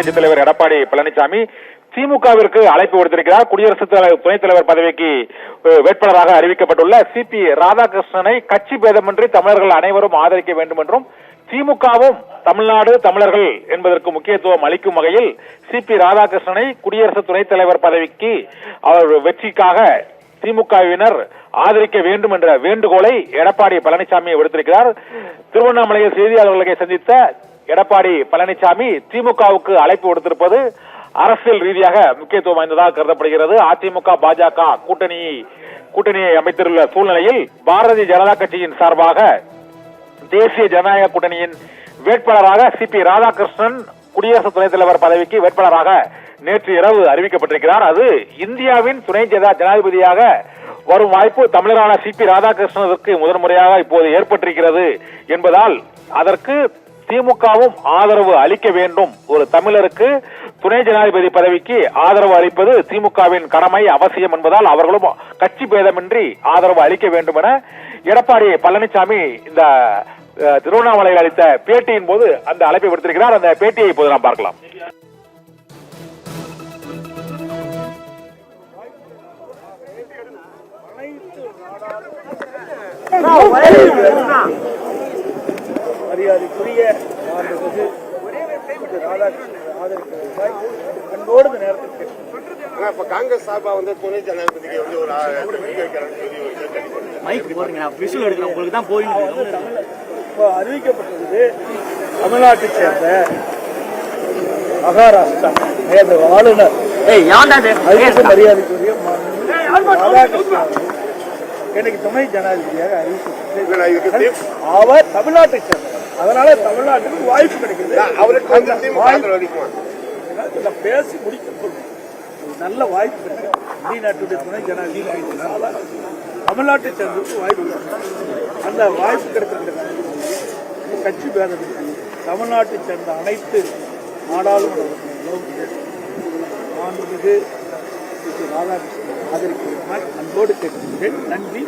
எதிர்க்கட்சித் தலைவர் எடப்பாடி பழனிசாமி திமுகவிற்கு அழைப்பு விடுத்திருக்கிறார். குடியரசு துணைத் தலைவர் பதவிக்கு வேட்பாளராக அறிவிக்கப்பட்டுள்ள சிபி ராதாகிருஷ்ணனை கட்சி பேதமின்றி தமிழர்கள் அனைவரும் ஆதரிக்க வேண்டும் என்றும் திமுகவும் தமிழ்நாடு தமிழர்கள் என்பதற்கு முக்கியத்துவம் அளிக்கும் வகையில் சிபி ராதாகிருஷ்ணனை குடியரசு துணைத் தலைவர் பதவிக்கு அவர் வெற்றிக்காக திமுகவினர் ஆதரிக்க வேண்டும் என்ற வேண்டுகோளை எடப்பாடி பழனிசாமி விடுத்திருக்கிறார். திருவண்ணாமலையில் செய்தியாளர்களை சந்தித்த எடப்பாடி பழனிசாமி திமுகவுக்கு அழைப்பு விடுத்திருப்பது அரசியல் ரீதியாக முக்கியத்துவம் வாய்ந்ததாக கருதப்படுகிறது. அதிமுக பாஜக கூட்டணியை அமைத்துள்ள சூழ்நிலையில் பாரதிய ஜனதா கட்சியின் சார்பாக தேசிய ஜனநாயக கூட்டணியின் வேட்பாளராக சிபி ராதாகிருஷ்ணன் குடியரசு துணைத் தலைவர் பதவிக்கு வேட்பாளராக நேற்று இரவு அறிவிக்கப்பட்டிருக்கிறார். அது இந்தியாவின் துணை ஜனாதிபதியாக வரும் வாய்ப்பு தமிழரான சிபி ராதாகிருஷ்ணனுக்கு முதன்முறையாக இப்போது ஏற்பட்டிருக்கிறது என்பதால் அதற்கு திமுகவும் ஆதரவு அளிக்க வேண்டும். ஒரு தமிழருக்கு துணை ஜனாதிபதி பதவிக்கு ஆதரவு அளிப்பது திமுகவின் கடமை அவசியம் என்பதால் அவர்களும் கட்சி பேதமின்றி ஆதரவு அளிக்க வேண்டும் என எடப்பாடி பழனிசாமி இந்த திருவண்ணாமலையில் அளித்த பேட்டியின் போது அந்த அழைப்பை விடுத்திருக்கிறார். அந்த பேட்டியை இப்போது நாம் பார்க்கலாம். மரியாதைக்குரிய அன்போடு இந்த நேரத்தில் காங்கிரஸ் சார்பா வந்து துணை ஜனாதிபதிக்கு வந்து ஒரு அறிவிக்கப்பட்டது. தமிழ்நாட்டைச் சேர்ந்த மகாராஷ்டிரா ஆளுநர் மரியாதைக்குரிய ராதாகிருஷ்ணன் எனக்கு துணை ஜனாதிபதியாக அறிவிக்கப்பட்டது. அவர் தமிழ்நாட்டை சேர்ந்தவர், அதனால தமிழ்நாட்டுக்கு வாய்ப்பு கிடைக்கிறது. பேசி முடிக்க நல்ல வாய்ப்பு கிடைக்கும். இந்திய நாட்டுடைய துணை ஜனாதிபதி தமிழ்நாட்டை சேர்ந்தவருக்கு வாய்ப்பு அந்த வாய்ப்பு கிடைத்திருக்கிறது. கட்சி பேதம் தமிழ்நாட்டை சேர்ந்த அனைத்து நாடாளுமன்ற மாண்புமிகு ராதாகிருஷ்ணன் ஆதரிக்கிறேன் அன்போடு கேட்கிறேன். நன்றி.